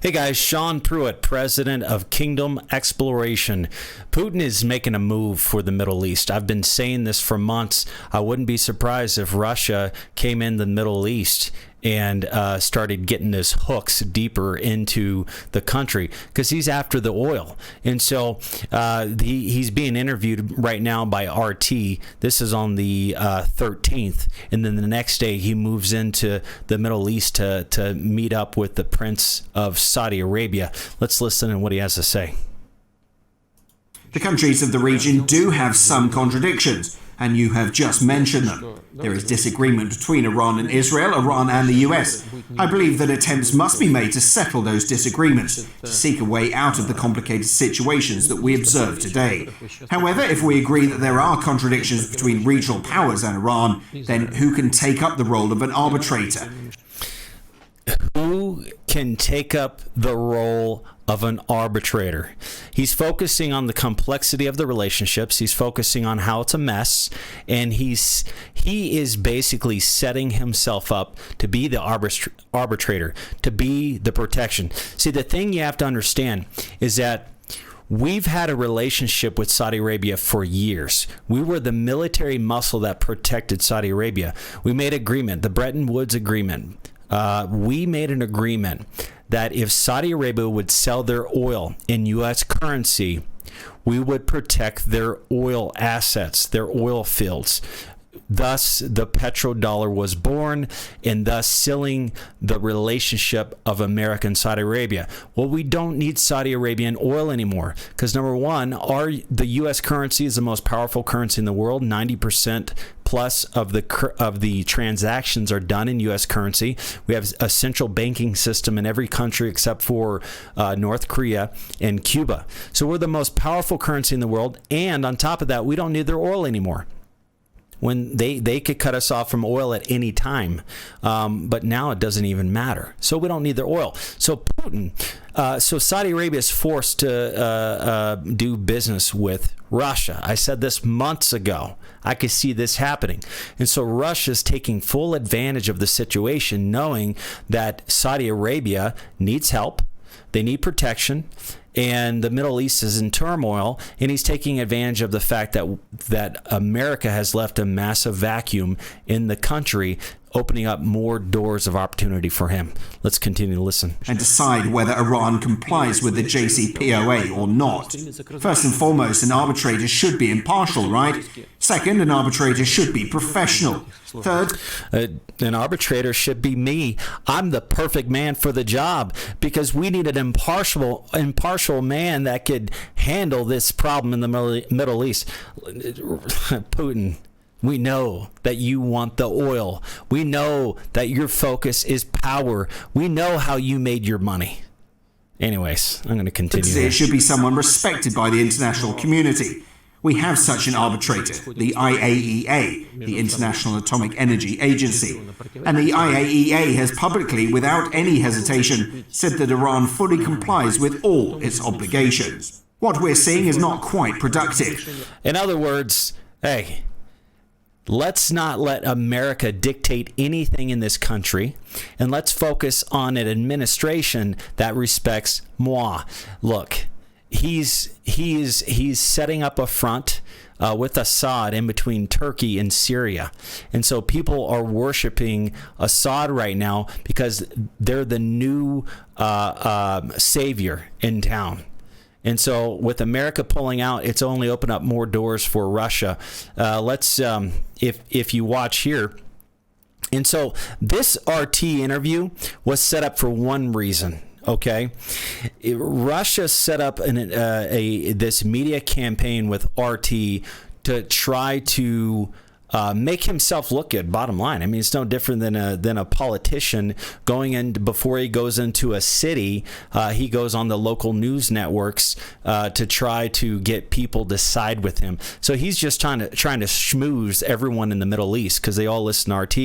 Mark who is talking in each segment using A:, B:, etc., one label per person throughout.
A: Hey guys, Sean Pruitt, president of Kingdom Exploration. Putin is making a move for the Middle East. I've been saying this for months. I wouldn't be surprised if Russia came in the Middle East and started getting his hooks deeper into the country because he's after the oil. And so he's being interviewed right now by RT. This is on the 13th. And then the next day he moves into the Middle East to meet up with the Prince of Saudi Arabia. Let's listen to what he has to say.
B: The countries of the region do have some contradictions, and you have just mentioned them. There is disagreement between Iran and Israel, Iran and the US. I believe that attempts must be made to settle those disagreements, to seek a way out of the complicated situations that we observe today. However, if we agree that there are contradictions between regional powers and Iran, then who can take up the role of an arbitrator?
A: Who can take up the role of an arbitrator? He's focusing on the complexity of the relationships. He's focusing on how it's a mess, and he is basically setting himself up to be the arbitrator, to be the protection. See, the thing you have to understand is that we've had a relationship with Saudi Arabia for years. We were the military muscle that protected Saudi Arabia. We made agreement, the Bretton Woods Agreement. We made an agreement that if Saudi Arabia would sell their oil in U.S. currency, we would protect their oil assets, their oil fields. Thus, the petrodollar was born, and thus sealing the relationship of America and Saudi Arabia. Well, we don't need Saudi Arabian oil anymore because, number one, the U.S. currency is the most powerful currency in the world. 90% plus of the transactions are done in U.S. currency. We have a central banking system in every country except for North Korea and Cuba. So we're the most powerful currency in the world, and on top of that, we don't need their oil anymore. When they could cut us off from oil at any time, but now it doesn't even matter. So we don't need their oil. So Putin, so Saudi Arabia is forced to do business with Russia. I said this months ago. I could see this happening. And so Russia's taking full advantage of the situation, knowing that Saudi Arabia needs help. They need protection. And the Middle East is in turmoil, and he's taking advantage of the fact that America has left a massive vacuum in the country, opening up more doors of opportunity for him. Let's continue to listen.
B: And decide whether Iran complies with the JCPOA or not. First and foremost, an arbitrator should be impartial, right? Second, an arbitrator should be professional. Third,
A: an arbitrator should be me. I'm the perfect man for the job because we need an impartial man that could handle this problem in the Middle East. Putin, we know that you want the oil. We know that your focus is power. We know how you made your money. Anyways, I'm going to continue.
B: It should be someone respected by the international community. We have such an arbitrator, the IAEA, the International Atomic Energy Agency. And the IAEA has publicly, without any hesitation, said that Iran fully complies with all its obligations. What we're seeing is not quite productive.
A: In other words, hey, let's not let America dictate anything in this country, and let's focus on an administration that respects moi. Look, he's setting up a front with Assad in between Turkey and Syria. And so people are worshiping Assad right now because they're the new savior in town. And so with America pulling out, it's only opened up more doors for Russia. Let's, if you watch here. And so this RT interview was set up for one reason. Okay, Russia set up this media campaign with RT to try to make himself look good. Bottom line, I mean, it's no different than a politician going in before he goes into a city. He goes on the local news networks to try to get people to side with him. So he's just trying to schmooze everyone in the Middle East because they all listen to RT,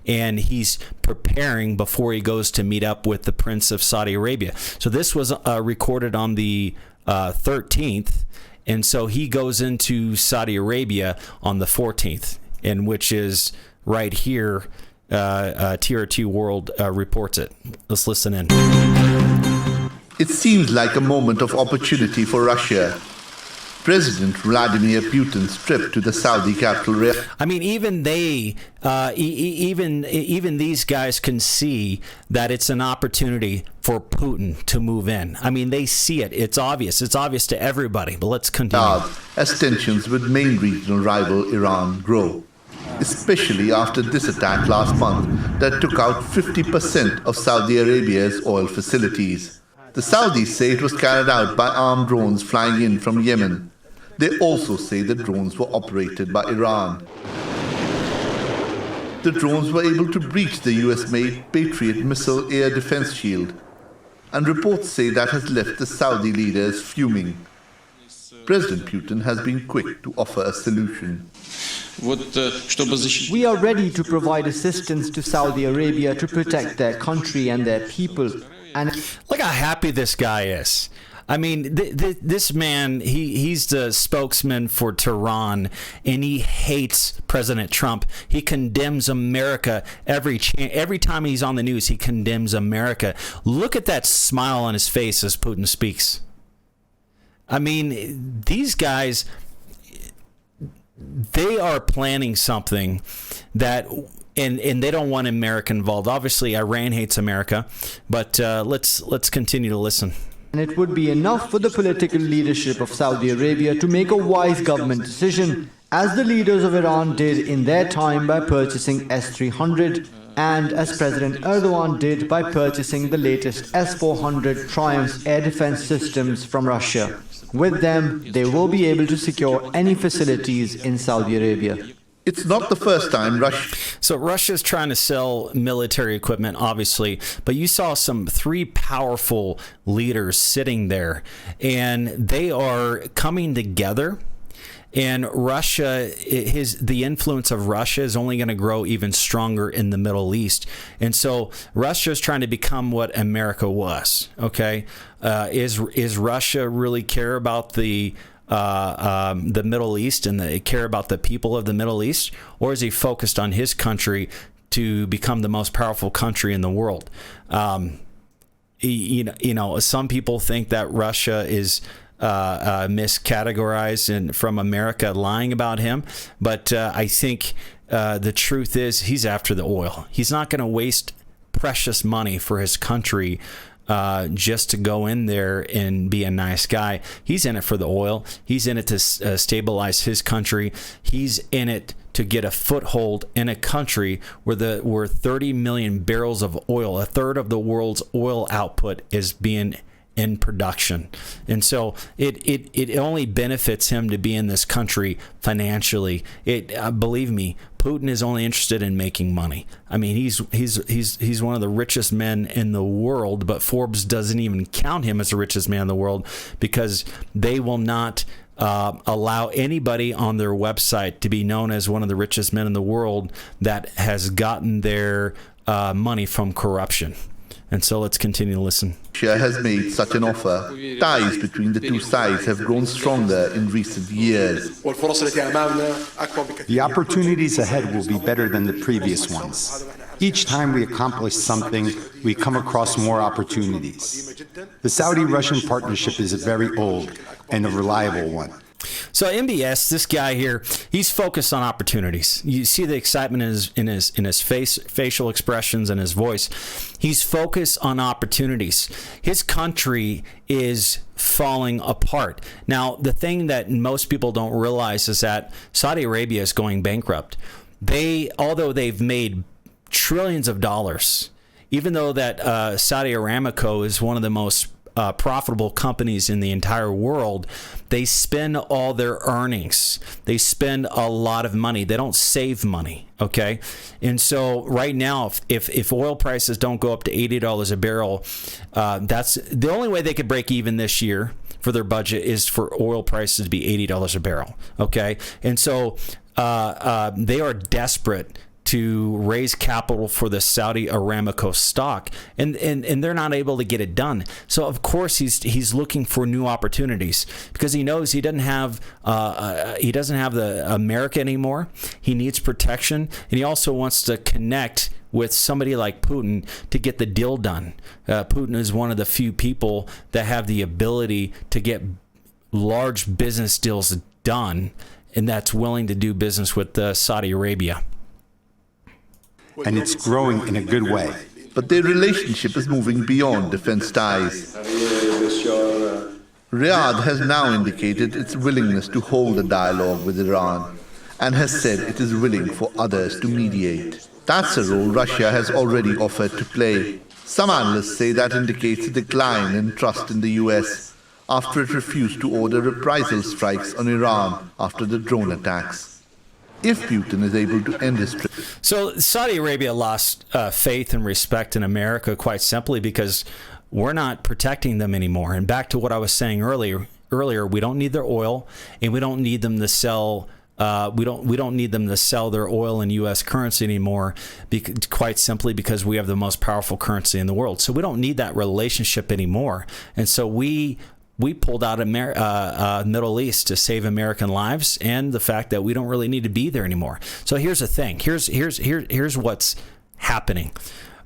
A: and he's preparing before he goes to meet up with the Prince of Saudi Arabia. So this was recorded on the 13th, and so he goes into Saudi Arabia on the 14th. And which is right here, TRT World reports it. Let's listen in.
C: It seems like a moment of opportunity for Russia. President Vladimir Putin's trip to the Saudi capital.
A: I mean, even even these guys can see that it's an opportunity for Putin to move in. I mean, they see it. It's obvious. It's obvious to everybody. But let's continue.
C: As tensions with main regional rival Iran grow, especially after this attack last month that took out 50% of Saudi Arabia's oil facilities. The Saudis say it was carried out by armed drones flying in from Yemen. They also say the drones were operated by Iran. The drones were able to breach the US-made Patriot missile air defense shield, and reports say that has left the Saudi leaders fuming. President Putin has been quick to offer a solution.
D: We are ready to provide assistance to Saudi Arabia to protect their country and their people. And
A: look how happy this guy is. I mean, this man, he's the spokesman for Tehran, and he hates President Trump. He condemns America every time he's on the news. He condemns America. Look at that smile on his face as Putin speaks. I mean, these guys, they are planning something that, and they don't want America involved. Obviously, Iran hates America, but let's continue to listen.
D: And it would be enough for the political leadership of Saudi Arabia to make a wise government decision, as the leaders of Iran did in their time by purchasing S-300, and as President Erdogan did by purchasing the latest S-400 Triumph air defense systems from Russia. With them, they will be able to secure any facilities in Saudi Arabia.
C: It's not the first time Russia...
A: So Russia's trying to sell military equipment, obviously, but you saw three powerful leaders sitting there, and they are coming together. And Russia, the influence of Russia is only going to grow even stronger in the Middle East. And so Russia is trying to become what America was. Okay, is Russia really care about the Middle East and they care about the people of the Middle East, or is he focused on his country to become the most powerful country in the world? You know, some people think that Russia is miscategorized from America lying about him, but I think the truth is he's after the oil. He's not going to waste precious money for his country just to go in there and be a nice guy. He's in it for the oil. He's in it to stabilize his country. He's in it to get a foothold in a country where 30 million barrels of oil, a third of the world's oil output, is being in production. And so it only benefits him to be in this country financially. Believe me, Putin is only interested in making money. I mean, he's one of the richest men in the world, but Forbes doesn't even count him as the richest man in the world because they will not allow anybody on their website to be known as one of the richest men in the world that has gotten their money from corruption. And so let's continue to listen.
C: Russia has made such an offer. Ties between the two sides have grown stronger in recent years.
E: The opportunities ahead will be better than the previous ones. Each time we accomplish something, we come across more opportunities. The Saudi-Russian partnership is a very old and a reliable one.
A: So MBS, this guy here, he's focused on opportunities. You see the excitement in his face, facial expressions, and his voice. He's focused on opportunities. His country is falling apart. Now, the thing that most people don't realize is that Saudi Arabia is going bankrupt. Although they've made trillions of dollars, even though that Saudi Aramco is one of the most profitable companies in the entire world, they spend all their earnings. They spend a lot of money. They don't save money. Okay. And so right now, if oil prices don't go up to $80 a barrel, that's the only way they could break even this year for their budget is for oil prices to be $80 a barrel. Okay. And so they are desperate to raise capital for the Saudi Aramco stock, and they're not able to get it done. So of course he's looking for new opportunities because he knows he doesn't have the America anymore. He needs protection, and he also wants to connect with somebody like Putin to get the deal done. Putin is one of the few people that have the ability to get large business deals done, and that's willing to do business with Saudi Arabia.
E: And it's growing in a good way.
C: But their relationship is moving beyond defense ties. Riyadh has now indicated its willingness to hold a dialogue with Iran and has said it is willing for others to mediate. That's a role Russia has already offered to play. Some analysts say that indicates a decline in trust in the US after it refused to order reprisal strikes on Iran after the drone attacks. If Putin is able to end his trip.
A: So Saudi Arabia lost faith and respect in America quite simply because we're not protecting them anymore. And back to what I was saying earlier, we don't need their oil, and we don't need them to sell. We don't need them to sell their oil in U.S. currency anymore, quite simply because we have the most powerful currency in the world. So we don't need that relationship anymore. And so we pulled out of Middle East to save American lives, and the fact that we don't really need to be there anymore. So here's the thing. Here's what's happening.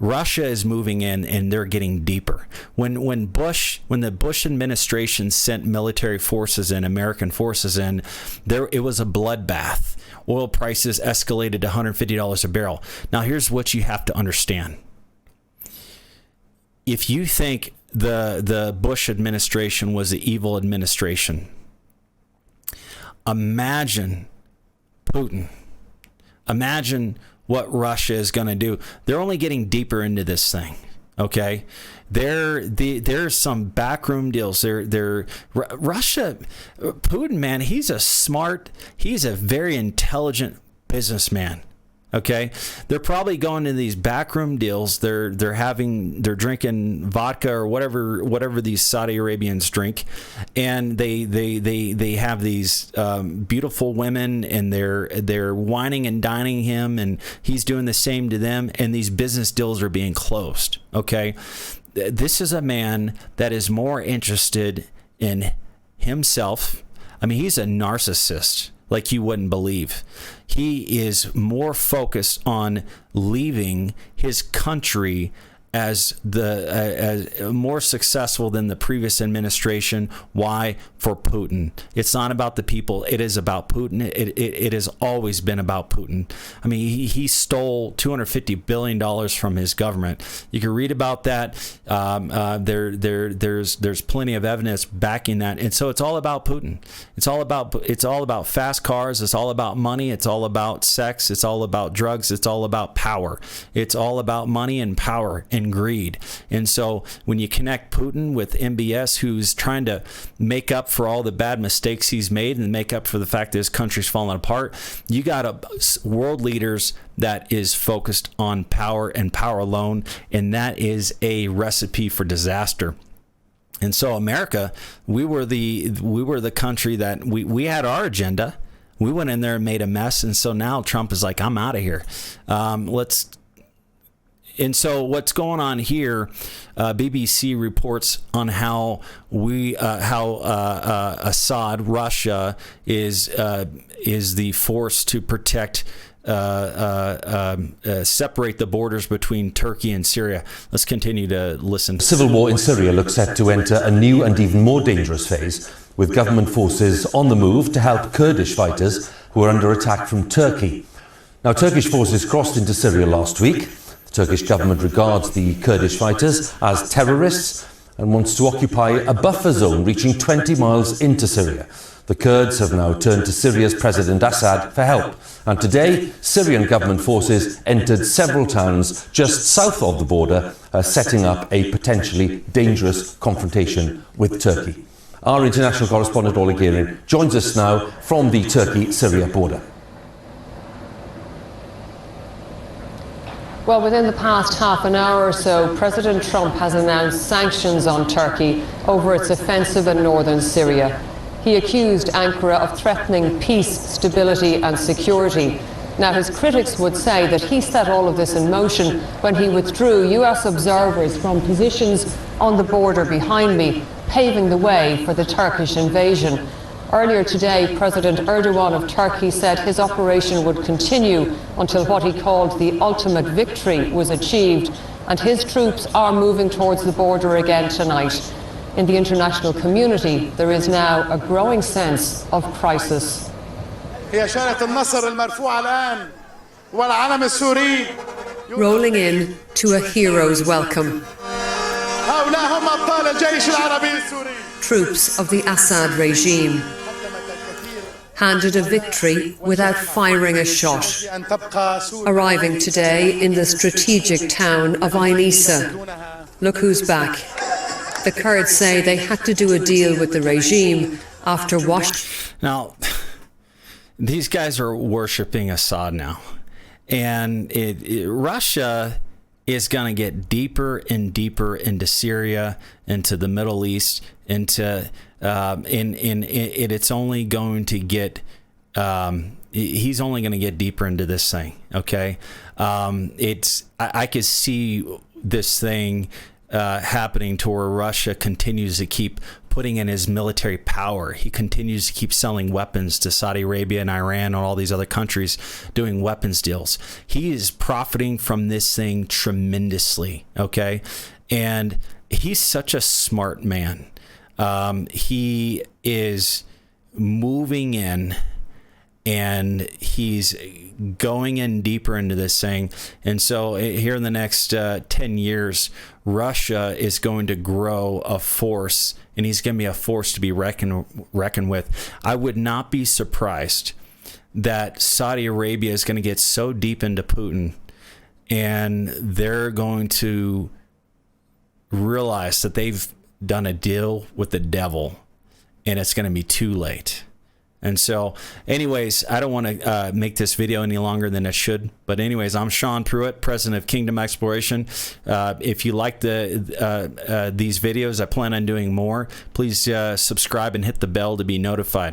A: Russia is moving in, and they're getting deeper. When the Bush administration sent military forces in, American forces in, it was a bloodbath. Oil prices escalated to $150 a barrel. Now here's what you have to understand. If you think the Bush administration was the evil administration, imagine Putin. Imagine what Russia is going to do. They're only getting deeper into this thing. Okay, there's some backroom deals. Russia, Putin, man, he's a very intelligent businessman. Okay, they're probably going to these backroom deals. They're drinking vodka or whatever these Saudi Arabians drink, and they have these beautiful women, and they're whining and dining him, and he's doing the same to them. And these business deals are being closed. Okay, this is a man that is more interested in himself. I mean, he's a narcissist like you wouldn't believe. He is more focused on leaving his country as more successful than the previous administration. Why? For Putin. It's not about the people. It is about Putin. It has always been about Putin. I mean, he stole $250 billion from his government. You can read about that. There's plenty of evidence backing that. And so it's all about Putin. It's all about fast cars. It's all about money. It's all about sex. It's all about drugs. It's all about power. It's all about money and power and greed. And so when you connect Putin with MBS, who's trying to make up for all the bad mistakes he's made and make up for the fact that his country's falling apart, you got world leaders that is focused on power and power alone, and that is a recipe for disaster. And so America, we were the country that we had our agenda. We went in there and made a mess, and so now Trump is like, I'm out of here. And so what's going on here? BBC reports on how Assad, Russia, is the force to protect, separate the borders between Turkey and Syria. Let's continue to listen.
F: The civil war in Syria looks set to enter a new and even more dangerous phase, with government forces on the move to help Kurdish fighters who are under attack from Turkey. Now, Turkish forces crossed into Syria last week. The Turkish government regards the Kurdish fighters as terrorists and wants to occupy a buffer zone reaching 20 miles into Syria. The Kurds have now turned to Syria's President Assad for help, and today Syrian government forces entered several towns just south of the border, setting up a potentially dangerous confrontation with Turkey. Our international correspondent Oleg Gerin joins us now from the Turkey-Syria border.
G: Well, within the past half an hour or so, President Trump has announced sanctions on Turkey over its offensive in northern Syria. He accused Ankara of threatening peace, stability and security. Now, his critics would say that he set all of this in motion when he withdrew US observers from positions on the border behind me, paving the way for the Turkish invasion. Earlier today, President Erdogan of Turkey said his operation would continue until what he called the ultimate victory was achieved, and his troops are moving towards the border again tonight. In the international community, there is now a growing sense of crisis.
H: Rolling in to a hero's welcome. Troops of the Assad regime handed a victory without firing a shot, arriving today in the strategic town of Ain Issa. Look who's back. The Kurds say they had to do a deal with the regime after Washington.
A: Now, these guys are worshiping Assad now. And Russia is going to get deeper and deeper into Syria, into the Middle East, into it's only going to get he's only going to get deeper into this thing. Okay, I could see this thing happening to where Russia continues to keep putting in his military power. He continues to keep selling weapons to Saudi Arabia and Iran and all these other countries, doing weapons deals. He is profiting from this thing tremendously, okay? And he's such a smart man. He is moving in, and he's going in deeper into this thing. And so here in the next 10 years, Russia is going to grow a force, and he's going to be a force to be reckoned with. I would not be surprised that Saudi Arabia is going to get so deep into Putin, and they're going to realize that they've done a deal with the devil, and it's going to be too late. And so, anyways, I don't want to make this video any longer than it should. But anyways, I'm Sean Pruitt, president of Kingdom Exploration. If you like these videos, I plan on doing more. Please subscribe and hit the bell to be notified.